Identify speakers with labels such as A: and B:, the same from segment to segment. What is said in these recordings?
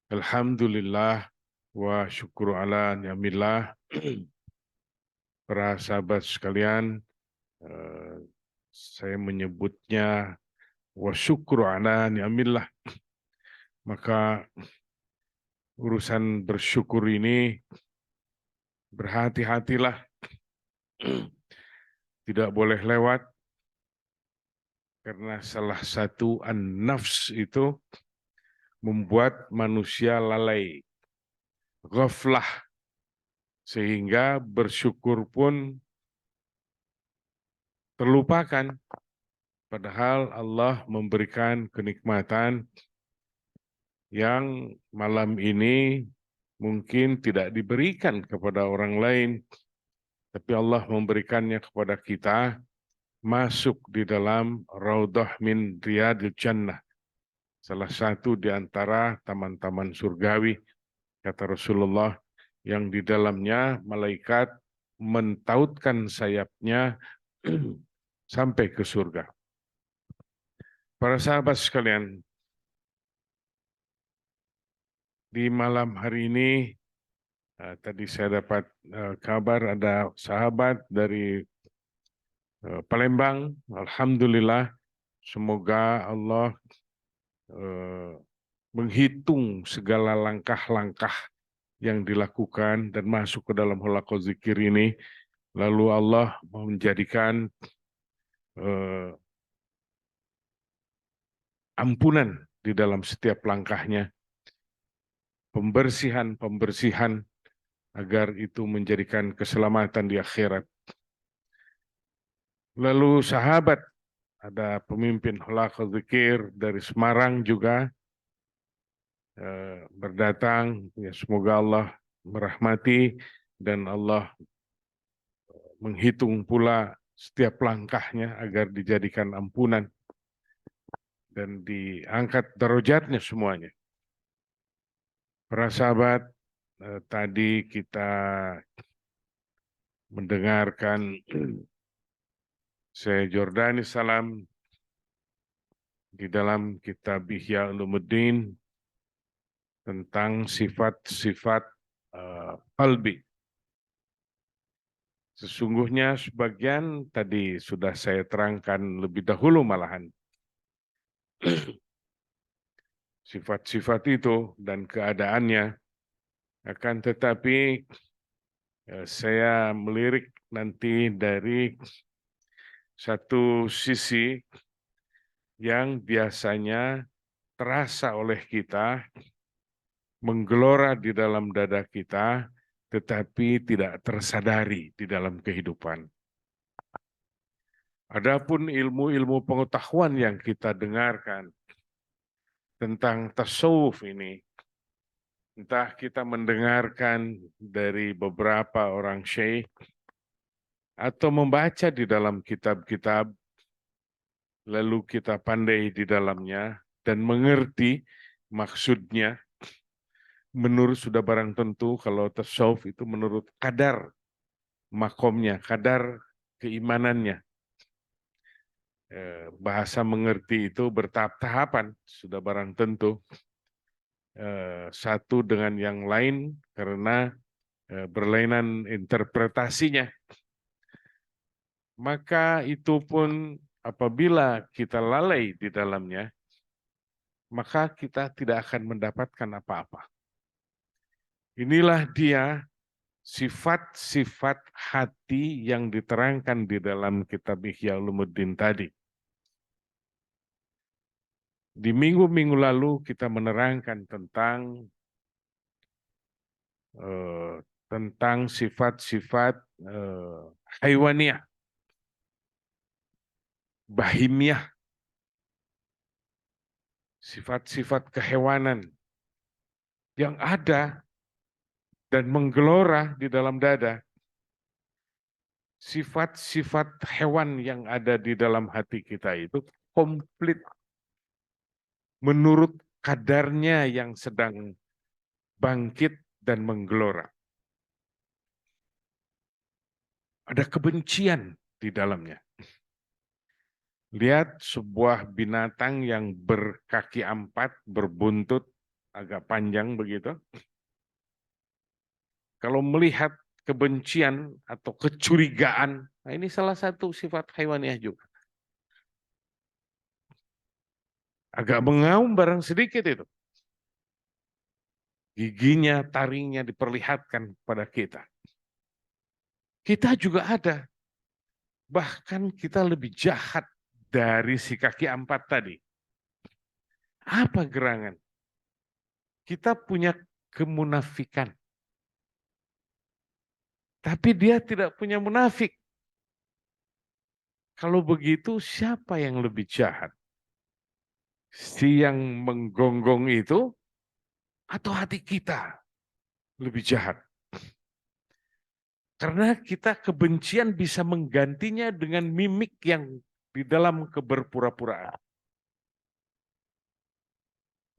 A: Alhamdulillah wa syukru ala ni'amillah. Para sahabat sekalian, eh, saya menyebutnya wa syukru ala ni'amillah. Maka urusan bersyukur ini berhati-hatilah. Tidak boleh lewat karena salah satu an-nafs itu membuat manusia lalai, ghaflah, sehingga bersyukur pun terlupakan. Padahal Allah memberikan kenikmatan yang malam ini mungkin tidak diberikan kepada orang lain, tapi Allah memberikannya kepada kita, masuk di dalam Raudhah min Riyadil Jannah, salah satu di antara taman-taman surgawi, kata Rasulullah, yang di dalamnya malaikat mentautkan sayapnya sampai ke surga. Para sahabat sekalian, di malam hari ini tadi saya dapat kabar ada sahabat dari Palembang. Alhamdulillah, semoga Allah menghitung segala langkah-langkah yang dilakukan dan masuk ke dalam halaqah zikir ini. Lalu Allah menjadikan ampunan di dalam setiap langkahnya, pembersihan agar itu menjadikan keselamatan di akhirat. Lalu sahabat, ada pemimpin halaqah zikir dari Semarang juga berdatang. Ya, semoga Allah merahmati dan Allah menghitung pula setiap langkahnya agar dijadikan ampunan dan diangkat derajatnya semuanya. Para sahabat, tadi kita mendengarkan Syekh Jordani Salam di dalam kitab Ihya Ulumuddin tentang sifat-sifat qalbi. Sesungguhnya sebagian tadi sudah saya terangkan lebih dahulu malahan. Sifat-sifat itu dan keadaannya, akan tetapi saya melirik nanti dari satu sisi yang biasanya terasa oleh kita, menggelora di dalam dada kita, tetapi tidak tersadari di dalam kehidupan. Adapun ilmu-ilmu pengetahuan yang kita dengarkan tentang tasawuf ini, entah kita mendengarkan dari beberapa orang syekh atau membaca di dalam kitab-kitab, lalu kita pandai di dalamnya dan mengerti maksudnya, menurut sudah barang tentu kalau tasawuf itu menurut kadar makomnya, kadar keimanannya. Bahasa mengerti itu bertahap-tahapan, sudah barang tentu. Satu dengan yang lain karena berlainan interpretasinya. Maka itu pun apabila kita lalai di dalamnya, maka kita tidak akan mendapatkan apa-apa. Inilah dia sifat-sifat hati yang diterangkan di dalam kitab Ihya Ulumuddin tadi. Di minggu-minggu lalu kita menerangkan tentang sifat-sifat haiwaniyah, bahimiyah, sifat-sifat kehewanan yang ada dan menggelora di dalam dada. Sifat-sifat hewan yang ada di dalam hati kita itu komplit menurut kadarnya yang sedang bangkit dan menggelora. Ada kebencian di dalamnya. Lihat sebuah binatang yang berkaki 4, berbuntut, agak panjang begitu. Kalau melihat kebencian atau kecurigaan, nah ini salah satu sifat haiwaniah juga. Agak mengaum barang sedikit itu. Giginya, taringnya diperlihatkan kepada kita. Kita juga ada. Bahkan kita lebih jahat dari si kaki empat tadi. Apa gerangan? Kita punya kemunafikan. Tapi dia tidak punya munafik. Kalau begitu, siapa yang lebih jahat? Si yang menggonggong itu atau hati kita lebih jahat? Karena kita kebencian bisa menggantinya dengan mimik yang di dalam keberpura-puraan.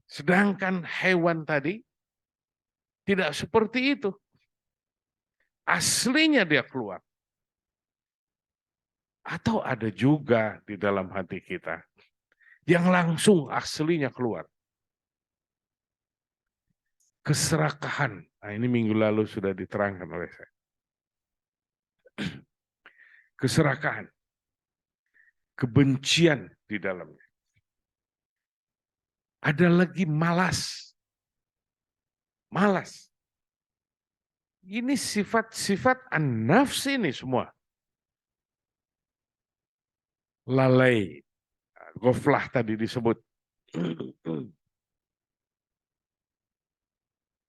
A: Sedangkan hewan tadi tidak seperti itu. Aslinya dia keluar. Atau ada juga di dalam hati kita yang langsung aslinya keluar. Keserakahan. Nah, ini minggu lalu sudah diterangkan oleh saya. Keserakahan. Kebencian di dalamnya. Ada lagi malas. Malas. Ini sifat-sifat an-nafs ini semua. Lalai. Ghaflah tadi disebut.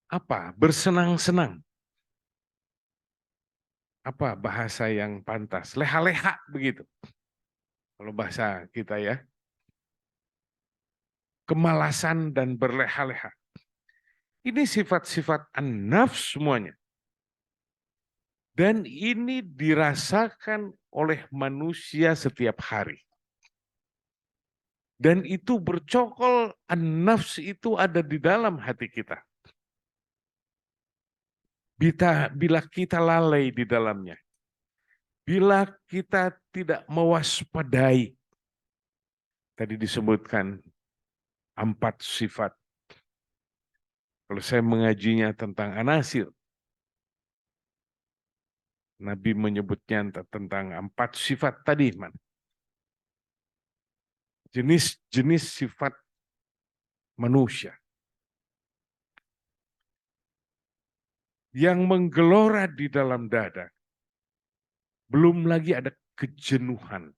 A: Apa? Bersenang-senang. Apa bahasa yang pantas? Leha-leha begitu. Kalau bahasa kita ya. Kemalasan dan berleha-leha. Ini sifat-sifat an-nafs semuanya. Dan ini dirasakan oleh manusia setiap hari. Dan itu bercokol, an-nafs itu ada di dalam hati kita. Bila kita lalai di dalamnya. Bila kita tidak mewaspadai. Tadi disebutkan 4 sifat. Kalau saya mengajinya tentang anasir. Nabi menyebutnya tentang 4 sifat tadi. Jenis-jenis sifat manusia. Yang menggelora di dalam dada. Belum lagi ada kejenuhan.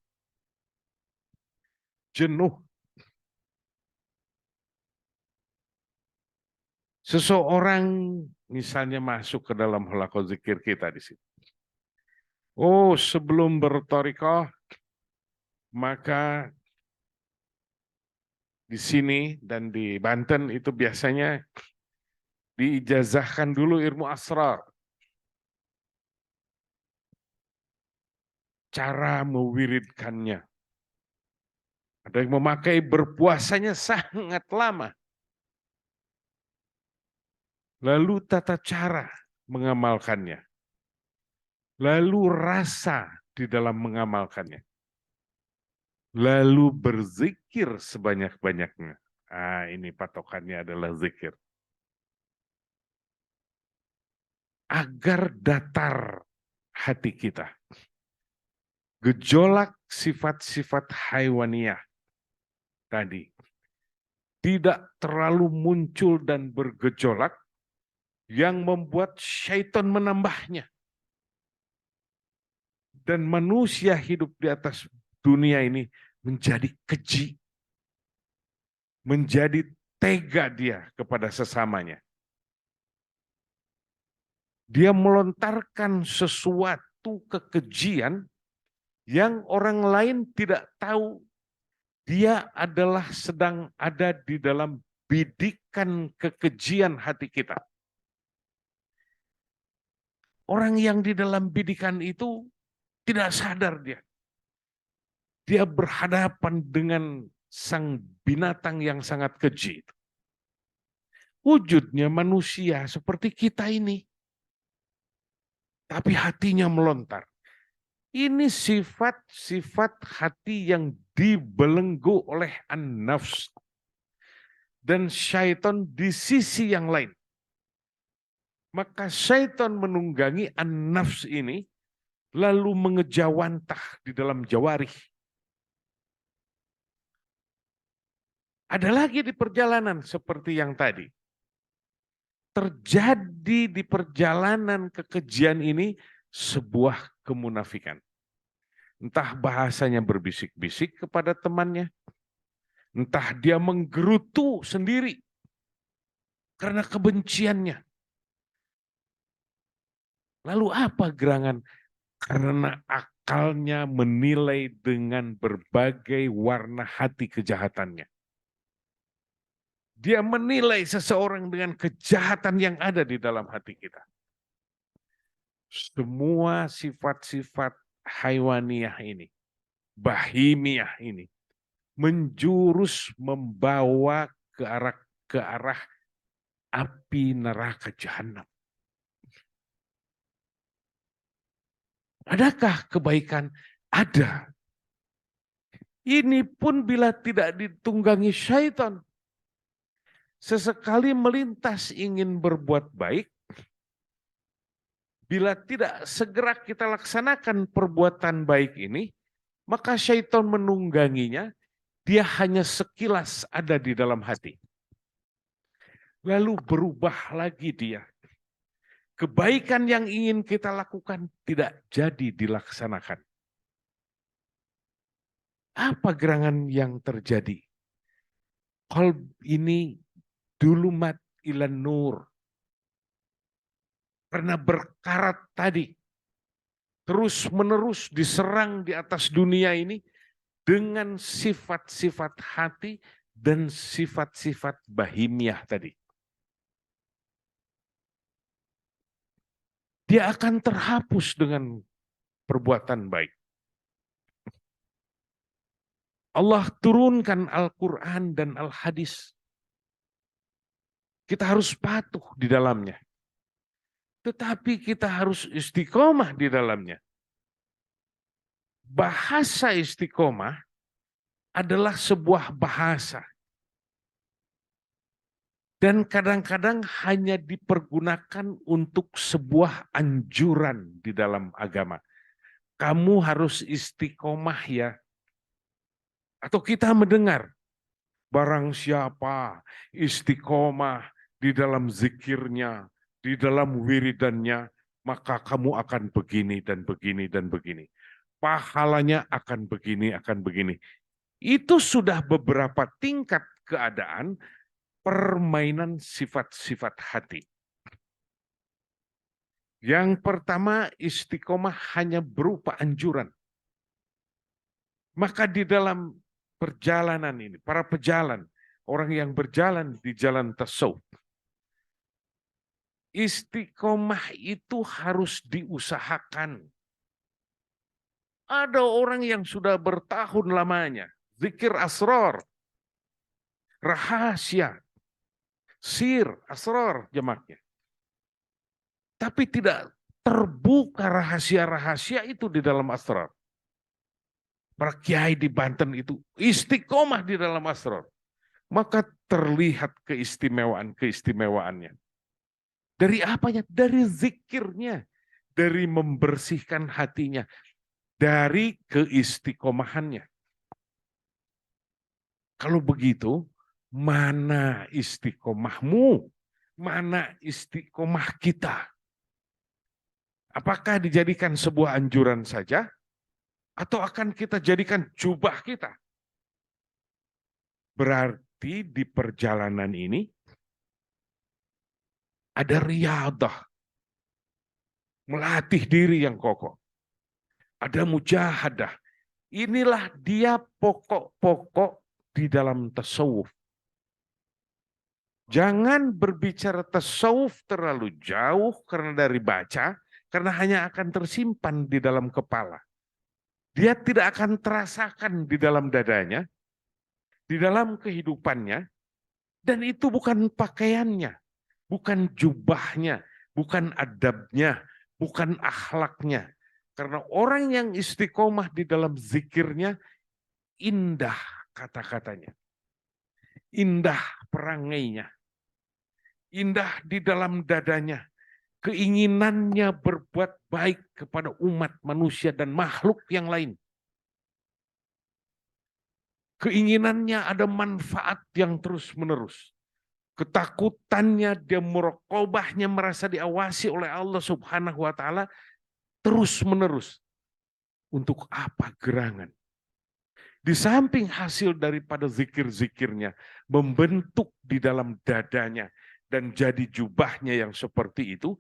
A: Jenuh. Seseorang misalnya masuk ke dalam halaqah zikir kita di sini. Oh, sebelum berthariqah, maka di sini dan di Banten itu biasanya diijazahkan dulu ilmu asrar. Cara mewiridkannya. Ada yang memakai berpuasanya sangat lama. Lalu tata cara mengamalkannya. Lalu rasa di dalam mengamalkannya. Lalu berzikir sebanyak-banyaknya. Ini patokannya adalah zikir. Agar datar hati kita. Gejolak sifat-sifat haiwaniah tadi. Tidak terlalu muncul dan bergejolak yang membuat syaitan menambahnya. Dan manusia hidup di atas dunia ini menjadi keji. Menjadi tega dia kepada sesamanya. Dia melontarkan sesuatu kekejian yang orang lain tidak tahu dia adalah sedang ada di dalam bidikan kekejian hati kita. Orang yang di dalam bidikan itu tidak sadar dia. Dia berhadapan dengan sang binatang yang sangat keji. Wujudnya manusia seperti kita ini. Tapi hatinya melontar. Ini sifat-sifat hati yang dibelenggu oleh an-nafs. dan syaitan di sisi yang lain. Maka syaitan menunggangi an-nafs ini, lalu mengejawantah di dalam jawarih. Ada lagi di perjalanan seperti yang tadi. Terjadi di perjalanan kekejian ini sebuah kemunafikan. Entah bahasanya berbisik-bisik kepada temannya, entah dia menggerutu sendiri karena kebenciannya. Lalu apa gerangan? Karena akalnya menilai dengan berbagai warna hati kejahatannya. Dia menilai seseorang dengan kejahatan yang ada di dalam hati kita. Semua sifat-sifat haywaniah ini, bahimiah ini, menjurus membawa ke arah api neraka jahanam. Adakah kebaikan? Ada. Ini pun bila tidak ditunggangi syaitan. Sesekali melintas ingin berbuat baik, bila tidak segera kita laksanakan perbuatan baik ini, maka syaitan menungganginya, dia hanya sekilas ada di dalam hati. Lalu berubah lagi dia. Kebaikan yang ingin kita lakukan tidak jadi dilaksanakan. Apa gerangan yang terjadi? Qalb ini dulu mat ilan nur. Karena berkarat tadi, terus-menerus diserang di atas dunia ini dengan sifat-sifat hati dan sifat-sifat bahimiah tadi. Dia akan terhapus dengan perbuatan baik. Allah turunkan Al-Quran dan Al-Hadis. Kita harus patuh di dalamnya. Tetapi kita harus istiqomah di dalamnya. Bahasa istiqomah adalah sebuah bahasa. Dan kadang-kadang hanya dipergunakan untuk sebuah anjuran di dalam agama. Kamu harus istiqomah ya. Atau kita mendengar, barang siapa istiqomah di dalam zikirnya, di dalam wiridannya, maka kamu akan begini dan begini dan begini. Pahalanya akan begini, akan begini. Itu sudah beberapa tingkat keadaan permainan sifat-sifat hati. Yang pertama, istiqomah hanya berupa anjuran. Maka di dalam perjalanan ini, para pejalan, orang yang berjalan di jalan tasawuf, istiqomah itu harus diusahakan. Ada orang yang sudah bertahun lamanya, zikir asrar, rahasia, sir, asrar jamaknya. Tapi tidak terbuka rahasia-rahasia itu di dalam asrar. Para kiai di Banten itu istiqomah di dalam asrar. Maka terlihat keistimewaan-keistimewaannya. Dari apanya? Dari zikirnya. Dari membersihkan hatinya. Dari keistiqomahannya. Kalau begitu, mana istiqomahmu? Mana istiqomah kita? Apakah dijadikan sebuah anjuran saja? Atau akan kita jadikan jubah kita? Berarti di perjalanan ini ada riyadah. Melatih diri yang kokoh. Ada mujahadah. Inilah dia pokok-pokok di dalam tasawuf. Jangan berbicara tasawuf terlalu jauh karena dari baca, karena hanya akan tersimpan di dalam kepala. Dia tidak akan terasakan di dalam dadanya, di dalam kehidupannya, dan itu bukan pakaiannya, bukan jubahnya, bukan adabnya, bukan akhlaknya. Karena orang yang istiqomah di dalam zikirnya, indah kata-katanya. indah perangainya, indah di dalam dadanya, keinginannya berbuat baik kepada umat manusia dan makhluk yang lain. Keinginannya ada manfaat yang terus-menerus. Ketakutannya, dia muraqabahnya, merasa diawasi oleh Allah Subhanahu wa taala terus-menerus. Untuk apa gerangan? Di samping hasil daripada zikir-zikirnya, membentuk di dalam dadanya, dan jadi jubahnya yang seperti itu,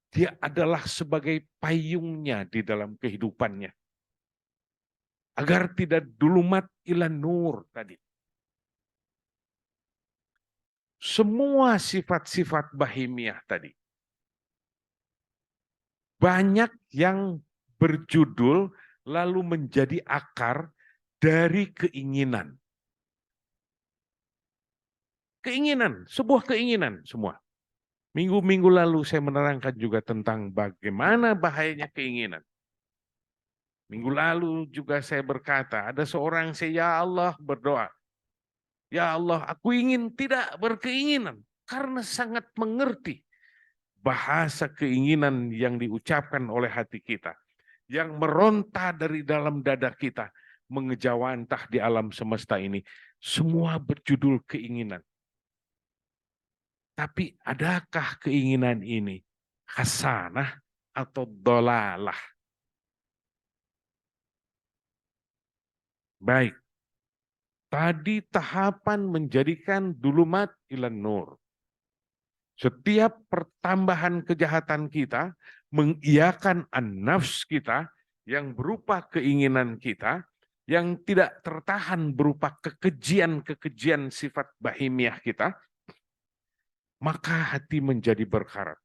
A: dia adalah sebagai payungnya di dalam kehidupannya. Agar tidak dulumat ila nur tadi. Semua sifat-sifat bahimiah tadi. Banyak yang berjudul lalu menjadi akar dari keinginan. Keinginan, sebuah keinginan semua. Minggu-minggu lalu saya menerangkan juga tentang bagaimana bahayanya keinginan. Minggu lalu juga saya berkata, ada seorang ya Allah berdoa. Ya Allah, aku ingin tidak berkeinginan karena sangat mengerti bahasa keinginan yang diucapkan oleh hati kita, yang meronta dari dalam dada kita, mengejawantah di alam semesta ini. Semua berjudul keinginan. Tapi adakah keinginan ini hasanah atau dolalah? Baik, tadi tahapan menjadikan dulumat ilan nur. Setiap pertambahan kejahatan kita mengiyakan an-nafs kita yang berupa keinginan kita yang tidak tertahan berupa kekejian-kekejian sifat bahimiah kita, maka hati menjadi berkarat.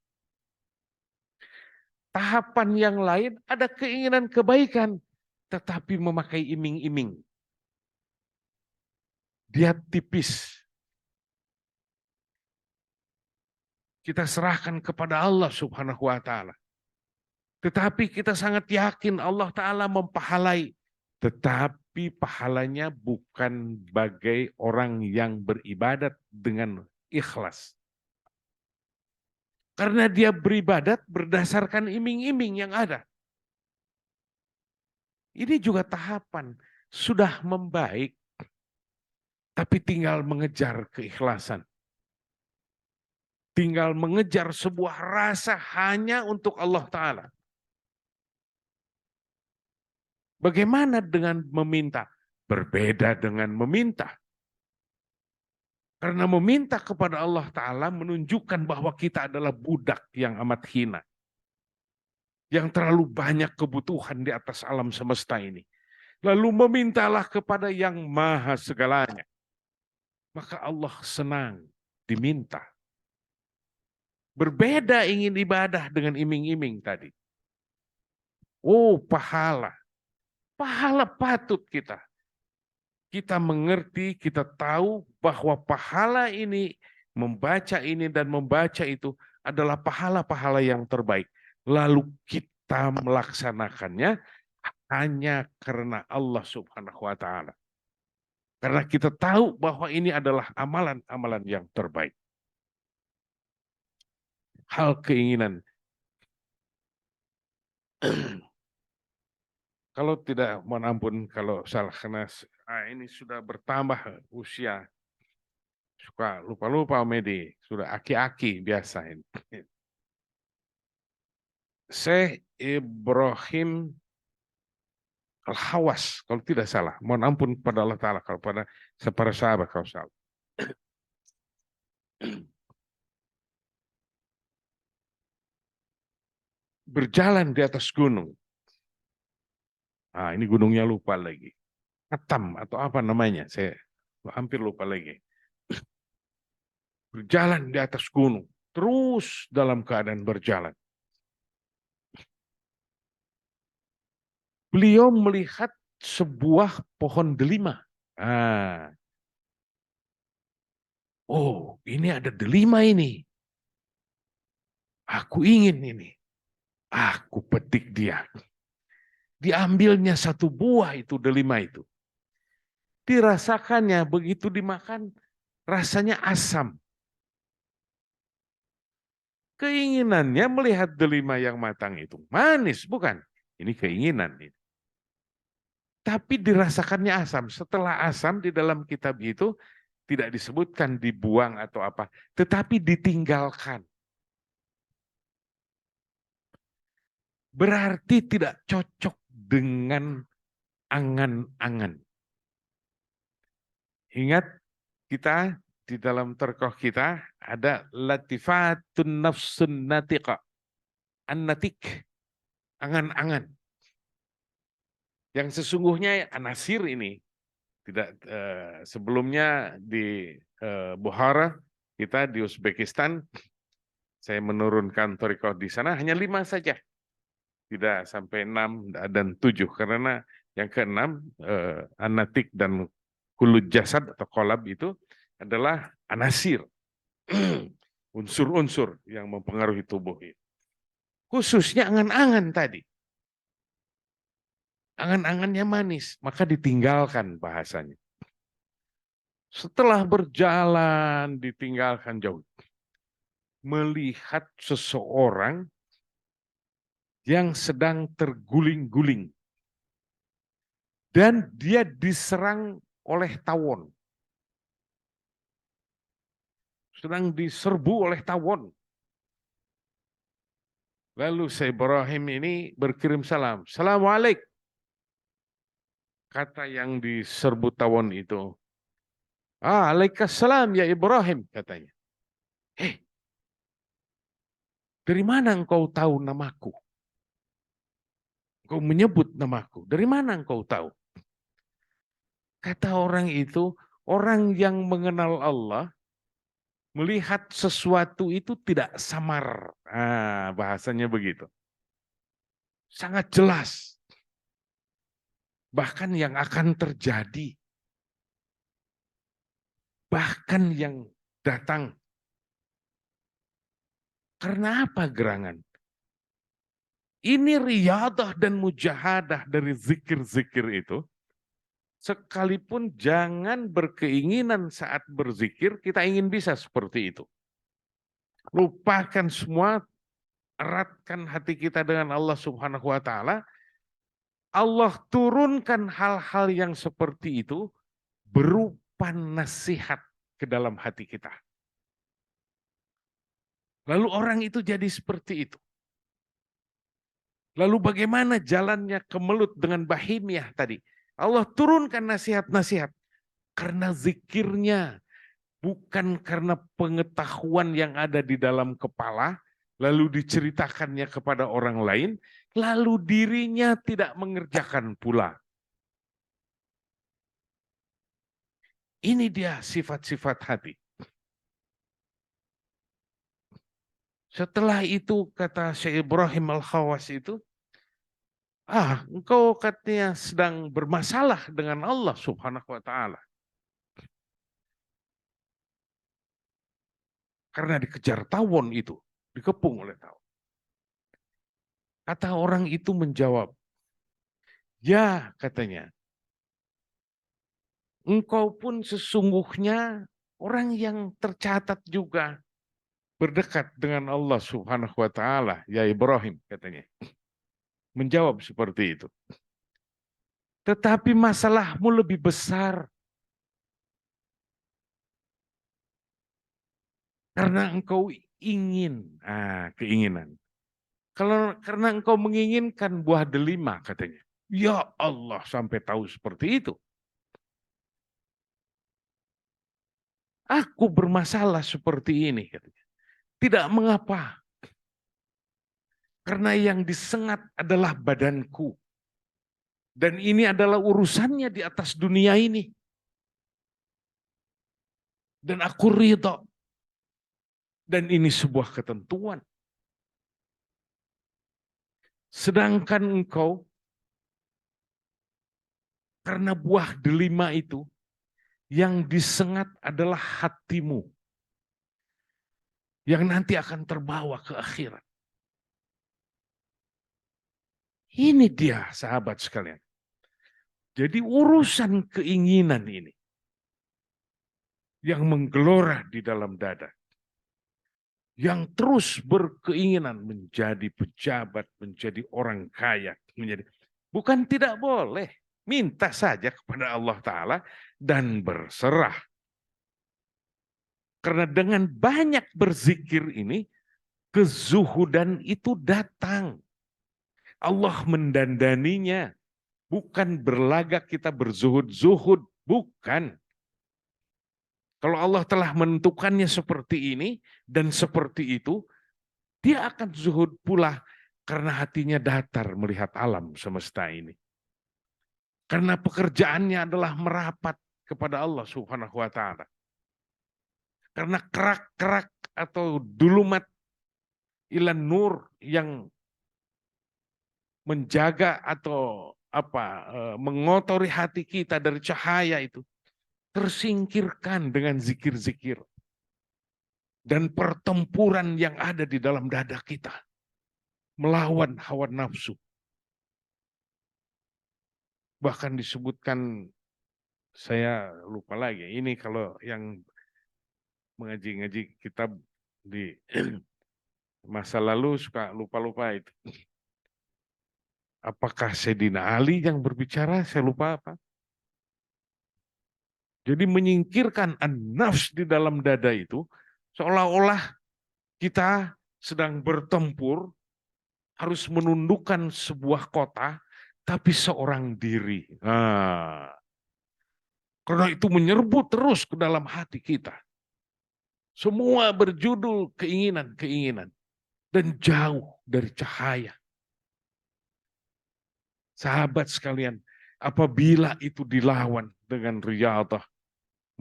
A: Tahapan yang lain ada keinginan kebaikan, tetapi memakai iming-iming. Dia tipis. Kita serahkan kepada Allah Subhanahu wa taala. Tetapi kita sangat yakin Allah taala mempahalai. Tetapi pahalanya bukan bagai orang yang beribadat dengan ikhlas. Karena dia beribadat berdasarkan iming-iming yang ada. Ini juga tahapan. Sudah membaik, tapi tinggal mengejar keikhlasan. Tinggal mengejar sebuah rasa hanya untuk Allah Ta'ala. Bagaimana dengan meminta? Berbeda dengan meminta. Karena meminta kepada Allah Ta'ala menunjukkan bahwa kita adalah budak yang amat hina. Yang terlalu banyak kebutuhan di atas alam semesta ini. Lalu memintalah kepada yang maha segalanya. Maka Allah senang diminta. Berbeda ingin ibadah dengan iming-iming tadi. Oh, pahala. Pahala patut kita. Kita mengerti, kita tahu bahwa pahala ini, membaca ini dan membaca itu adalah pahala-pahala yang terbaik. Lalu kita melaksanakannya hanya karena Allah Subhanahu wa taala. Karena kita tahu bahwa ini adalah amalan-amalan yang terbaik. Hal keinginan. Kalau tidak, mohon ampun kalau salah, karena ini sudah bertambah usia. Suka lupa-lupa Om Edi, sudah aki-aki biasa ini. Syekh Ibrahim Al-Hawas, kalau tidak salah. Mohon ampun kepada Allah Ta'ala, kalau pada para sahabat kalau salah. Berjalan di atas gunung. Nah, ini gunungnya lupa lagi. Atam atau apa namanya, saya hampir lupa lagi. Berjalan di atas gunung, terus dalam keadaan berjalan. Beliau melihat sebuah pohon delima. Oh, ini ada delima ini. Aku ingin ini. Aku petik dia. Diambilnya satu buah itu delima itu. Dirasakannya begitu dimakan, rasanya asam. Keinginannya melihat delima yang matang itu manis, bukan? Ini keinginan. Tapi dirasakannya asam. Setelah asam di dalam kitab itu tidak disebutkan dibuang atau apa, tetapi ditinggalkan. Berarti tidak cocok dengan angan-angan. Ingat, kita di dalam terkoh kita ada latifatun nafsun natiqa, an-natik, angan-angan. Yang sesungguhnya anasir ini tidak sebelumnya di Bukhara, kita di Uzbekistan, saya menurunkan thariqah di sana hanya 5 saja, tidak sampai 6 dan 7 karena yang keenam anatik dan kulud jasad atau kolab itu adalah anasir, unsur-unsur yang mempengaruhi tubuh. Khususnya angan-angan tadi. Angan-angannya manis, maka ditinggalkan bahasanya. Setelah berjalan, ditinggalkan jauh. Melihat seseorang yang sedang terguling-guling. Dan dia diserang oleh tawon. Sedang diserbu oleh tawon. Lalu Syekh Ibrahim ini berkirim salam. Assalamualaikum. Kata yang diserbu tawon itu. Waalaikumsalam ya Ibrahim, katanya. Dari mana engkau tahu namaku? Engkau menyebut namaku. Dari mana engkau tahu? Kata orang itu, orang yang mengenal Allah, melihat sesuatu itu tidak samar. Bahasanya begitu. Sangat jelas. Bahkan yang akan terjadi. Bahkan yang datang. Karena apa gerangan? Ini riyadah dan mujahadah dari zikir-zikir itu. Sekalipun jangan berkeinginan saat berzikir, kita ingin bisa seperti itu. Lupakan semua, eratkan hati kita dengan Allah Subhanahu wa Ta'ala. Allah turunkan hal-hal yang seperti itu berupa nasihat ke dalam hati kita. Lalu orang itu jadi seperti itu. Lalu bagaimana jalannya kemelut dengan bahimiyah tadi? Allah turunkan nasihat-nasihat karena zikirnya, bukan karena pengetahuan yang ada di dalam kepala, lalu diceritakannya kepada orang lain, lalu dirinya tidak mengerjakan pula. Ini dia sifat-sifat hati. Setelah itu kata Syekh Ibrahim Al-Khawas itu, engkau katanya sedang bermasalah dengan Allah Subhanahu wa Ta'ala. Karena dikejar tawon itu, dikepung oleh tawon. Kata orang itu menjawab, ya katanya, engkau pun sesungguhnya orang yang tercatat juga berdekat dengan Allah Subhanahu wa Ta'ala, ya Ibrahim katanya. Menjawab seperti itu. Tetapi masalahmu lebih besar. Karena engkau ingin, keinginan. Karena engkau menginginkan buah delima katanya. Ya Allah, sampai tahu seperti itu. Aku bermasalah seperti ini katanya. Tidak mengapa. Karena yang disengat adalah badanku. Dan ini adalah urusannya di atas dunia ini. Dan aku ridho. Dan ini sebuah ketentuan. Sedangkan engkau, karena buah delima itu, yang disengat adalah hatimu. Yang nanti akan terbawa ke akhirat. Ini dia sahabat sekalian. Jadi urusan keinginan ini. yang menggelora di dalam dada, yang terus berkeinginan menjadi pejabat, menjadi orang kaya, bukan tidak boleh, minta saja kepada Allah Ta'ala dan berserah. Karena dengan banyak berzikir ini, kezuhudan itu datang. Allah mendandaninya. Bukan berlagak kita berzuhud-zuhud, bukan. Kalau Allah telah menentukannya seperti ini dan seperti itu, dia akan zuhud pula karena hatinya datar melihat alam semesta ini. Karena pekerjaannya adalah merapat kepada Allah Subhanahu wa Ta'ala. Karena kerak-kerak atau dulumat ilan nur yang menjaga atau mengotori hati kita dari cahaya itu tersingkirkan dengan zikir-zikir dan pertempuran yang ada di dalam dada kita melawan hawa nafsu. Bahkan disebutkan, saya lupa lagi, ini kalau yang mengaji-ngaji kitab di masa lalu suka lupa-lupa itu. Apakah Sayyidina Ali yang berbicara? Saya lupa apa. Jadi menyingkirkan an-nafs di dalam dada itu, seolah-olah kita sedang bertempur, harus menundukkan sebuah kota, tapi seorang diri. Nah, karena itu menyerbu terus ke dalam hati kita. Semua berjudul keinginan-keinginan. Dan jauh dari cahaya. Sahabat sekalian, apabila itu dilawan dengan riyadah,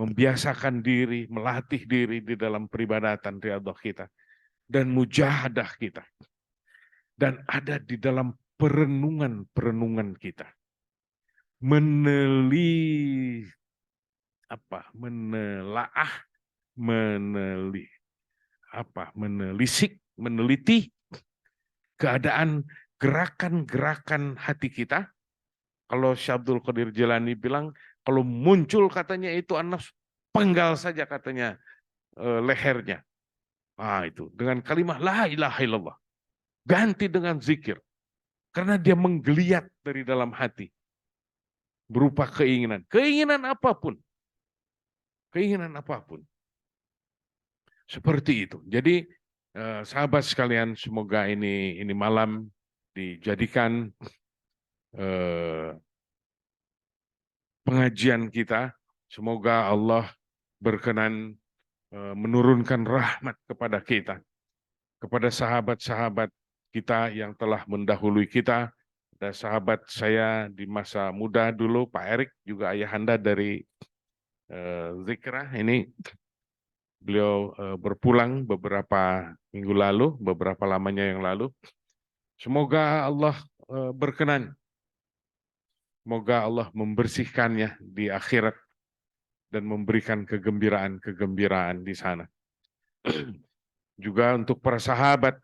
A: membiasakan diri, melatih diri di dalam peribadatan riyadah kita, dan mujahadah kita, dan ada di dalam perenungan kita, meneliti keadaan gerakan-gerakan hati kita. Kalau Syekh Abdul Qadir Jilani bilang, kalau muncul katanya itu an-nafs, penggal saja katanya lehernya. Nah itu, dengan kalimat la ilaha illallah. Ganti dengan zikir. Karena dia menggeliat dari dalam hati. Berupa keinginan. Keinginan apapun. Keinginan apapun. Seperti itu. Jadi sahabat sekalian, semoga ini malam dijadikan pengajian kita. Semoga Allah berkenan menurunkan rahmat kepada kita, kepada sahabat-sahabat kita yang telah mendahului kita. Ada sahabat saya di masa muda dulu, Pak Erik, juga ayahanda dari Zikra. Ini beliau berpulang beberapa minggu lalu, beberapa lamanya yang lalu. Semoga Allah berkenan. Semoga Allah membersihkannya di akhirat dan memberikan kegembiraan-kegembiraan di sana. Juga untuk para sahabat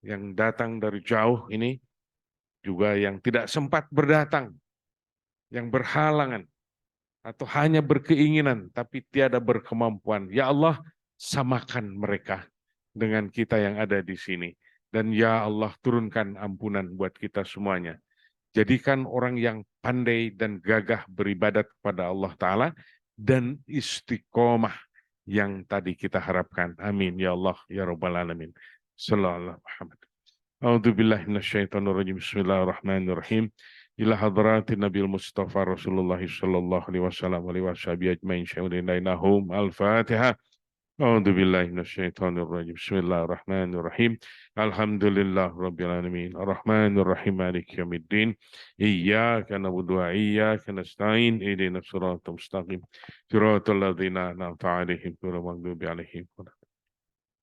A: yang datang dari jauh ini, juga yang tidak sempat berdatang, yang berhalangan, atau hanya berkeinginan tapi tiada berkemampuan. Ya Allah, samakan mereka dengan kita yang ada di sini. Dan ya Allah, turunkan ampunan buat kita semuanya. Jadikan orang yang pandai dan gagah beribadat kepada Allah Ta'ala dan istiqomah yang tadi kita harapkan. Amin. Ya Allah, ya Rabbal Alamin. Sallallahu Muhammad. A'udzubillahi minasyaitonirrajim. Bismillahirrahmanirrahim. Ila hadratin Nabil Mustafa Rasulullah sallallahu alaihi wasallam alaihi washabihi ajmain syai'ulinahum. Al-Fatihah. A'udzubillahi minasyaitonirrajim. Bismillahirrahmanirrahim. Alhamdulillah rabbil alamin. Arrahmanirrahim. Maliki yaumiddin. Iyyaka na'budu wa iyyaka nasta'in. Ihdinas siratal mustaqim. Siratal ladzina an'amta 'alaihim ghairil maghdubi 'alaihim